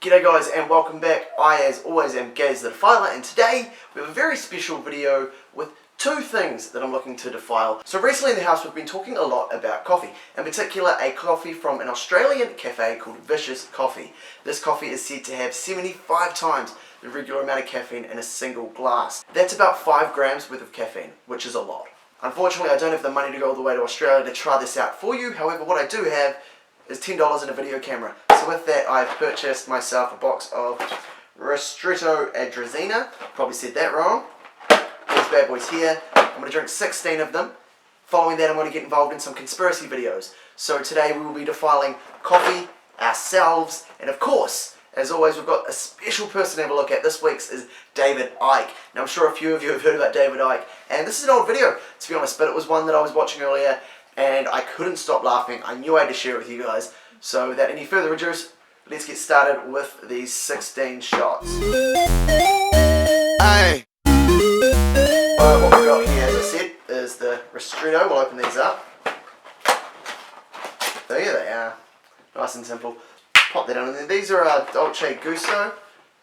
G'day guys and welcome back. I as always am Gaz the Defiler, and today we have a very special video with two things that I'm looking to defile. So recently in the house we've been talking a lot about coffee, in particular a coffee from an Australian cafe called Viscous coffee. This coffee is said to have 75 times the regular amount of caffeine in a single glass. That's about 5 grams worth of caffeine, which is a lot. Unfortunately I don't have the money to go all the way to Australia to try this out for you. However, what I do have is $10 in a video camera. So with that I've purchased myself a box of Ristretto Adresina. Probably said that wrong. These bad boys here. I'm going to drink 16 of them. Following that I'm going to get involved in some conspiracy videos. So today we will be defiling coffee, ourselves, and of course, as always, we've got a special person to have a look at. This week's is David Icke. Now I'm sure a few of you have heard about David Icke, and this is an old video to be honest, but it was one that I was watching earlier and I couldn't stop laughing. I knew I had to share it with you guys. So without any further ado, let's get started with these 16 shots. Aye. What we've got here, as I said, is the Ristretto. We'll open these up. So here they are. Nice and simple. Pop that on. And then these are Dolce Gusto.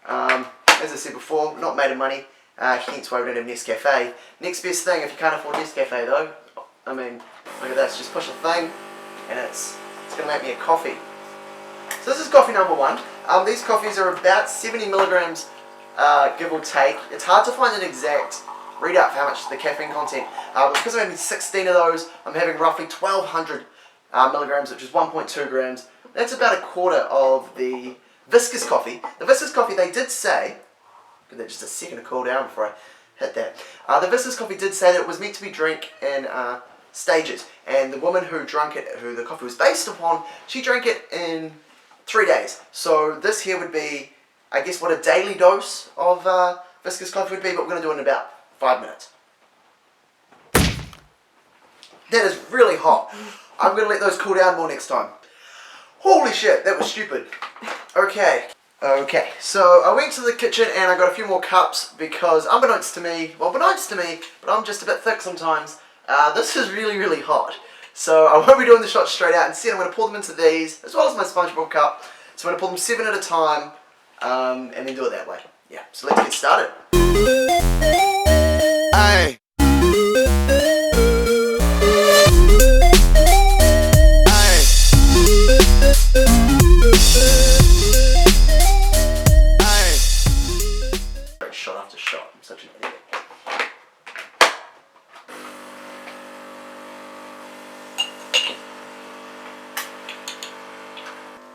As I said before, not made of money. Hence why we don't have Nescafe. Next best thing, if you can't afford Nescafe though, I mean, look at this. Just push a thing and it's going to make me a coffee. So this is coffee number one. These coffees are about 70 milligrams, give or take. It's hard to find an exact readout for how much the caffeine content. But because I'm having 16 of those, I'm having roughly 1200 milligrams, which is 1.2 grams. That's about a quarter of the Viscous coffee. The Viscous coffee, they did say, give that just a second to cool down before I hit that. The Viscous coffee did say that it was meant to be drank in stages, and the woman who drank it, who the coffee was based upon, she drank it in 3 days. So this here would be, I guess, what a daily dose of Viscous coffee would be, but we're going to do it in about 5 minutes. That is really hot. I'm going to let those cool down more next time. Holy shit, that was stupid. Okay, so I went to the kitchen and I got a few more cups because unbeknownst to me, but I'm just a bit thick sometimes, this is really hot. So I won't be doing the shots straight out. Instead I'm going to pour them into these, as well as my SpongeBob cup. So I'm going to pour them 7 at a time, and then do it that way. Yeah, so let's get started. Aye. Shot after shot. I'm such an idiot.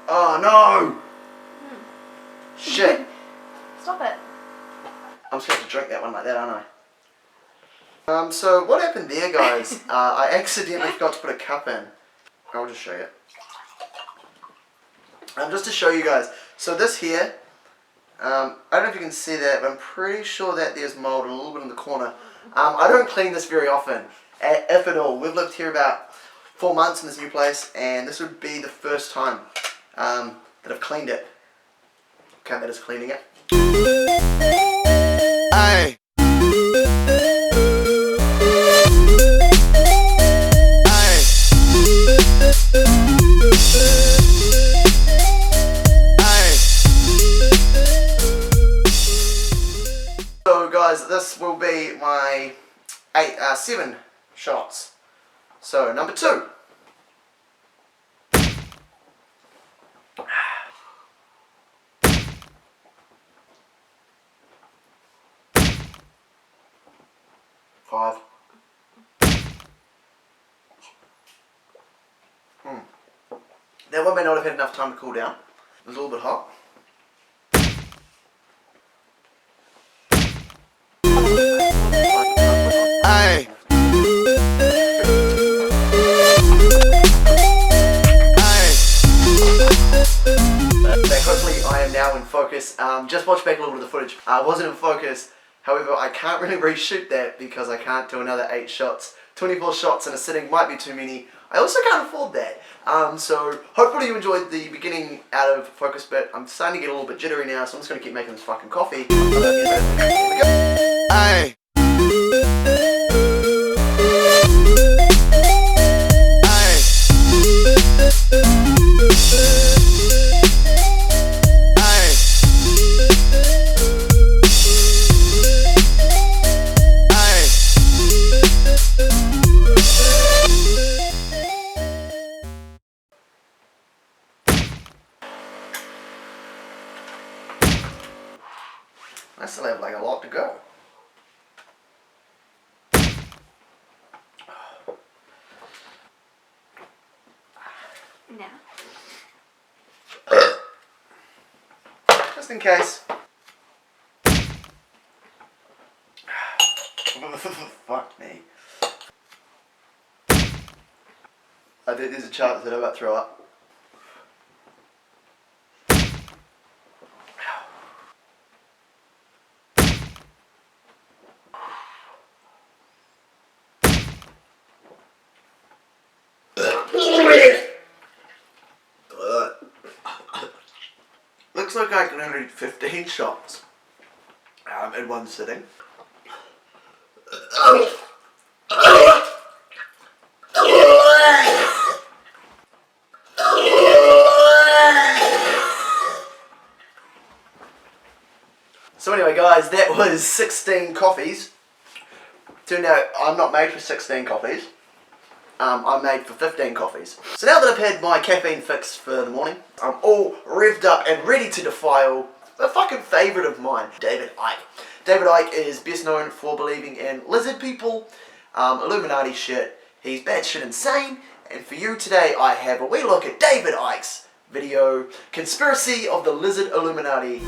Oh no! Shit! Stop it. I'm supposed to drink that one like that, aren't I? So what happened there, guys? I accidentally forgot to put a cup in. I'll just show you. Just to show you guys. So this here, I don't know if you can see that, but I'm pretty sure that there's mold a little bit in the corner. I don't clean this very often, if at all. We've lived here about 4 months in this new place, and this would be the first time that I've cleaned it. Count that as cleaning it. Aye. So guys, this will be my 7 shots. So number 2. Five. That one may not have had enough time to cool down. It was a little bit hot. Aye. Hopefully I am now in focus. Just watch back a little bit of the footage. I wasn't in focus. However, I can't really reshoot that because I can't do another 8 shots. 24 shots in a sitting might be too many. I also can't afford that. So hopefully you enjoyed the beginning out of focus bit. I'm starting to get a little bit jittery now, so I'm just going to keep making this fucking coffee. Here we go. Aye. Aye. I still have like a lot to go. Now. Just in case. Fuck me. I think there's a chance that I might throw up. Looks like I can only do 15 shots in one sitting. So anyway guys, that was 16 coffees. Turned out I'm not made for 16 coffees. I'm made for 15 coffees. So now that I've had my caffeine fix for the morning, I'm all revved up and ready to defile a fucking favourite of mine, David Icke. David Icke is best known for believing in lizard people, Illuminati shit. He's batshit insane. And for you today, I have a wee look at David Icke's video, Conspiracy of the Lizard Illuminati.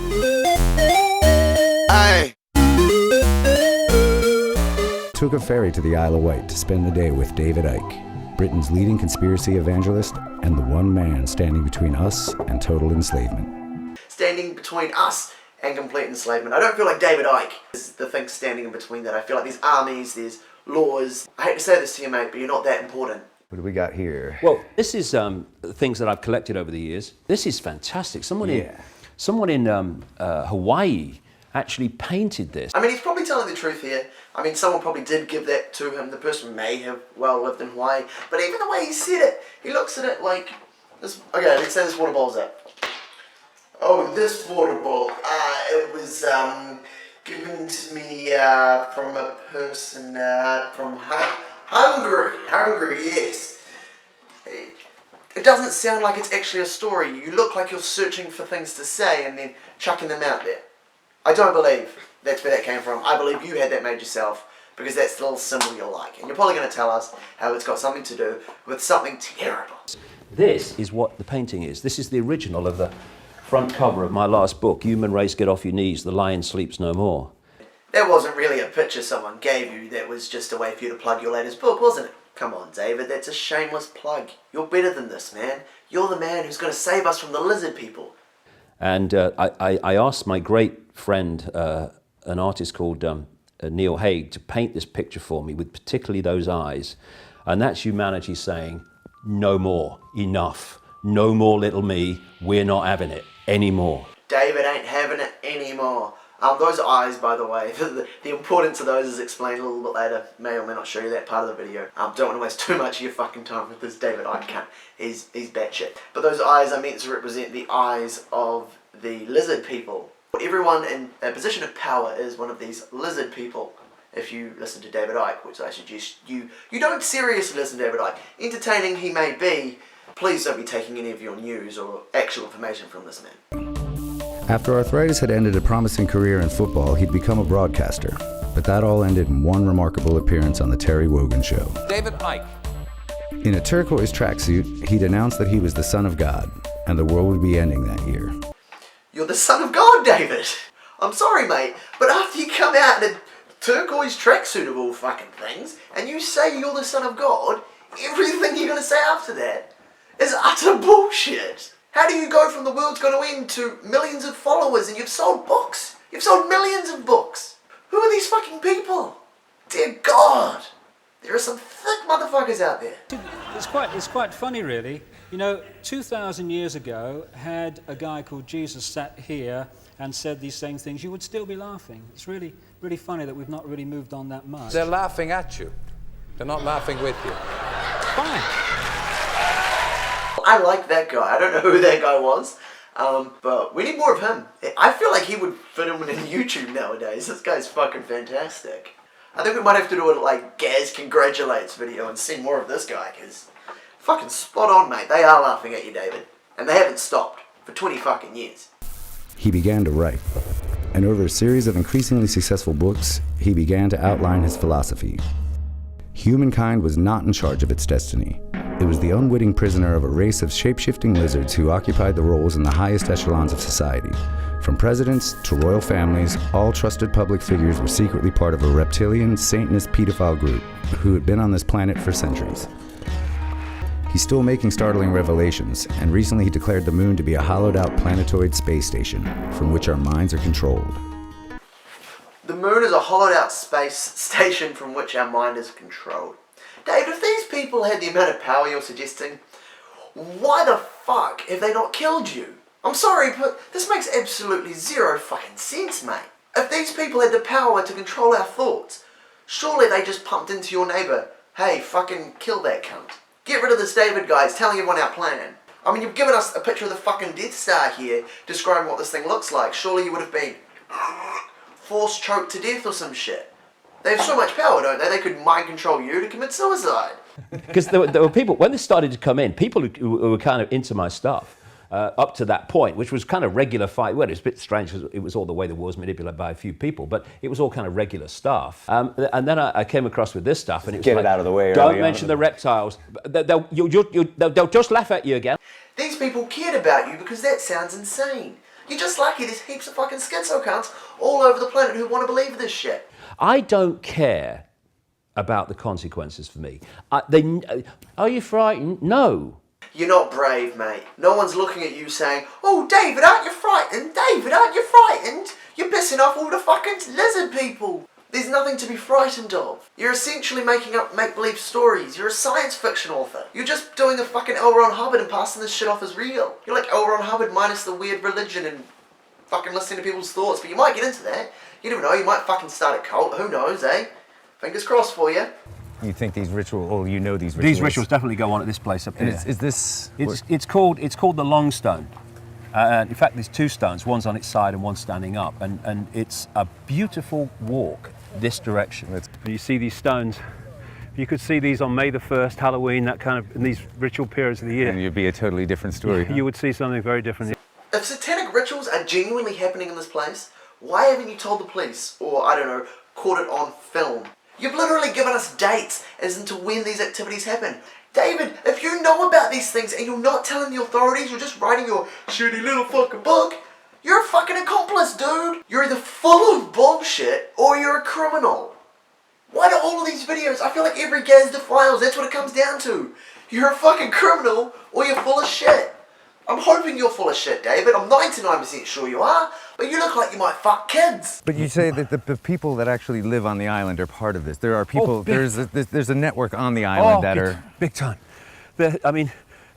Aye. Took a ferry to the Isle of Wight to spend the day with David Icke, Britain's leading conspiracy evangelist and the one man standing between us and total enslavement. Standing between us and complete enslavement. I don't feel like David Icke is the thing standing in between that. I feel like there's armies, there's laws. I hate to say this to you, mate, but you're not that important. What do we got here? Well, this is things that I've collected over the years. This is fantastic. Someone in Hawaii actually painted this. I mean, he's probably telling the truth here. I mean, someone probably did give that to him. The person may have well lived in Hawaii. But even the way he said it, he looks at it like this. Okay, let's say this water bowl's up. Oh, this water bowl. It was given to me from a person from Hungary. Hungary, yes. It doesn't sound like it's actually a story. You look like you're searching for things to say and then chucking them out there. I don't believe that's where that came from. I believe you had that made yourself because that's the little symbol you like. And you're probably going to tell us how it's got something to do with something terrible. This is what the painting is. This is the original of the front cover of my last book, Human Race Get Off Your Knees, The Lion Sleeps No More. That wasn't really a picture someone gave you. That was just a way for you to plug your latest book, wasn't it? Come on, David, that's a shameless plug. You're better than this, man. You're the man who's going to save us from the lizard people. And I asked my great friend, an artist called Neil Haig, to paint this picture for me with particularly those eyes. And that's humanity saying, no more, enough, no more little me, we're not having it anymore. David ain't having it anymore. Those eyes, by the way, the importance of those is explained a little bit later. May or may not show you that part of the video. Don't want to waste too much of your fucking time with this David Icke cunt. He's batshit. But those eyes are meant to represent the eyes of the lizard people. Everyone in a position of power is one of these lizard people. If you listen to David Icke, which I suggest you don't seriously listen to David Icke. Entertaining he may be, please don't be taking any of your news or actual information from this man. After arthritis had ended a promising career in football, he'd become a broadcaster. But that all ended in one remarkable appearance on the Terry Wogan Show. David Icke. In a turquoise tracksuit, he'd announced that he was the Son of God, and the world would be ending that year. You're the Son of God, David! I'm sorry, mate, but after you come out in a turquoise tracksuit of all fucking things, and you say you're the Son of God, everything you're going to say after that is utter bullshit. How do you go from the world's going to end to millions of followers and you've sold books? You've sold millions of books. Who are these fucking people? Dear God. There are some thick motherfuckers out there. It's quite funny, really. You know, 2,000 years ago, had a guy called Jesus sat here and said these same things, you would still be laughing. It's really, really funny that we've not really moved on that much. They're laughing at you. They're not laughing with you. Fine. I like that guy. I don't know who that guy was, but we need more of him. I feel like he would fit him in YouTube nowadays. This guy's fucking fantastic. I think we might have to do a like Gaz congratulates video and see more of this guy, because fucking spot on, mate. They are laughing at you, David, and they haven't stopped for 20 fucking years. He began to write. and over a series of increasingly successful books, he began to outline his philosophy. Humankind was not in charge of its destiny. It was the unwitting prisoner of a race of shape-shifting lizards who occupied the roles in the highest echelons of society. From presidents to royal families, all trusted public figures were secretly part of a reptilian, Satanist pedophile group who had been on this planet for centuries. He's still making startling revelations, and recently he declared the moon to be a hollowed-out planetoid space station from which our minds are controlled. The moon is a hollowed-out space station from which our mind is controlled. Dave, if these people had the amount of power you're suggesting, why the fuck have they not killed you? I'm sorry, but this makes absolutely zero fucking sense, mate. If these people had the power to control our thoughts, surely they just pumped into your neighbour, hey, fucking kill that cunt. Get rid of this David guy, he's telling everyone our plan. I mean, you've given us a picture of the fucking Death Star here, describing what this thing looks like. Surely you would have been force choked to death or some shit. They have so much power, don't they? They could mind control you to commit suicide. Because there were people, when this started to come in, people who were kind of into my stuff, up to that point, which was kind of regular fight. Well, it was a bit strange because it was all the way the war was manipulated by a few people, but it was all kind of regular stuff. And then I came across with this stuff, and it was Get like, it out of the way. don't mention the reptiles. They'll just laugh at you again. These people cared about you because that sounds insane. You're just lucky there's heaps of fucking schizo cunts all over the planet who want to believe this shit. I don't care about the consequences for me. Are you frightened? No. You're not brave, mate. No one's looking at you saying, oh, David, aren't you frightened? David, aren't you frightened? You're pissing off all the fucking lizard people. There's nothing to be frightened of. You're essentially making up make-believe stories. You're a science fiction author. You're just doing a fucking L. Ron Hubbard and passing this shit off as real. You're like L. Ron Hubbard minus the weird religion and fucking listening to people's thoughts, but you might get into that. You never know, you might fucking start a cult. Who knows, eh? Fingers crossed for you. You think these rituals, or you know these rituals? These rituals definitely go on at this place up here. Is this? It's called the Long Stone. In fact, there's two stones. One's on its side and one's standing up, and it's a beautiful walk this direction. And you see these stones. You could see these on May the 1st, Halloween, that kind of in these ritual periods of the year. And you'd be a totally different story. You would see something very different. If satanic rituals are genuinely happening in this place, why haven't you told the police, or I don't know, caught it on film? You've literally given us dates as into when these activities happen. David, if you know about these things and you're not telling the authorities, you're just writing your shitty little fucking book, you're a fucking accomplice, dude. You're either full of bullshit or you're a criminal. Why do all of these videos, I feel like every guy's DEFILES, that's what it comes down to. You're a fucking criminal or you're full of shit. I'm hoping you're full of shit, David. I'm 99% sure you are, but you look like you might fuck kids. But you say that the people that actually live on the island are part of this. There are people. There's a network on the island that are big time. I mean,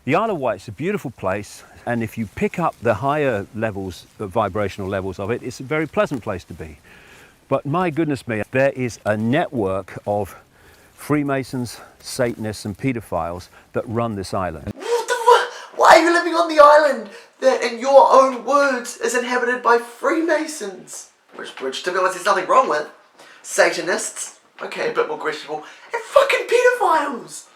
the Isle of Wight's a beautiful place, and if you pick up the higher levels, the vibrational levels of it, it's a very pleasant place to be. But my goodness me, there is a network of Freemasons, Satanists, and pedophiles that run this island. Why are you living on the island that, in your own words, is inhabited by Freemasons? Which to be honest, there's nothing wrong with. Satanists, okay, a bit more questionable. And fucking pedophiles!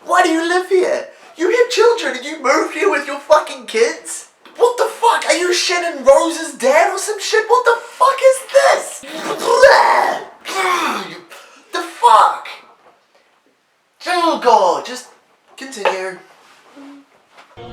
Why do you live here? You have children and you moved here with your fucking kids? What the fuck? Are you Shannon Rose's dad or some shit? What the fuck is this? The fuck? Oh god, just continue.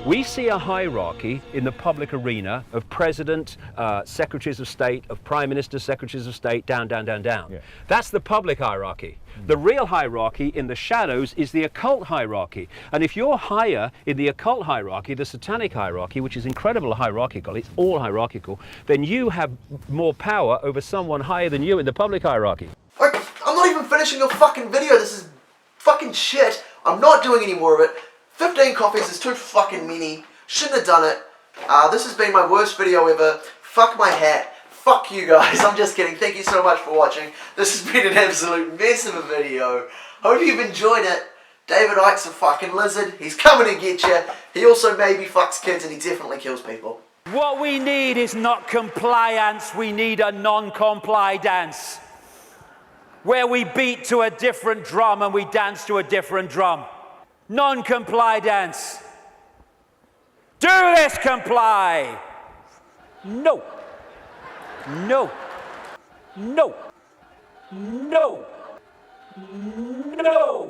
We see a hierarchy in the public arena of president, secretaries of state, of prime ministers, secretaries of state, down, down, down, down. Yeah. That's the public hierarchy. The real hierarchy in the shadows is the occult hierarchy. And if you're higher in the occult hierarchy, the satanic hierarchy, which is incredibly hierarchical, it's all hierarchical, then you have more power over someone higher than you in the public hierarchy. I'm not even finishing your fucking video. This is fucking shit. I'm not doing any more of it. 15 copies is too fucking many. Shouldn't have done it. This has been my worst video ever. Fuck my hat. Fuck you guys. I'm just kidding. Thank you so much for watching. This has been an absolute mess of a video. Hope you've enjoyed it. David Icke's a fucking lizard. He's coming to get you. He also maybe fucks kids and he definitely kills people. What we need is not compliance. We need a non-comply dance. Where we beat to a different drum and we dance to a different drum. Non-comply dance. Do this comply. No. No. No. No. No.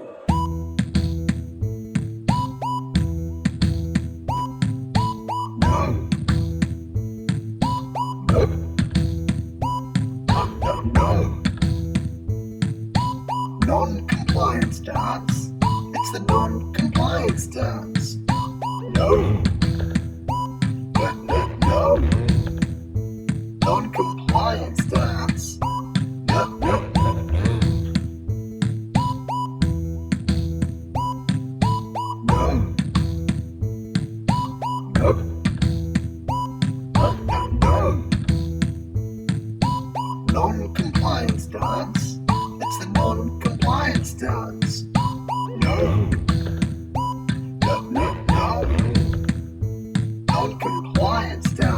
Non-compliance dance. It's the non-compliance dance. No. No. Non-compliance dance. No. Non-compliance dance. It's the non-compliance dance. No. No. Non-compliance dance.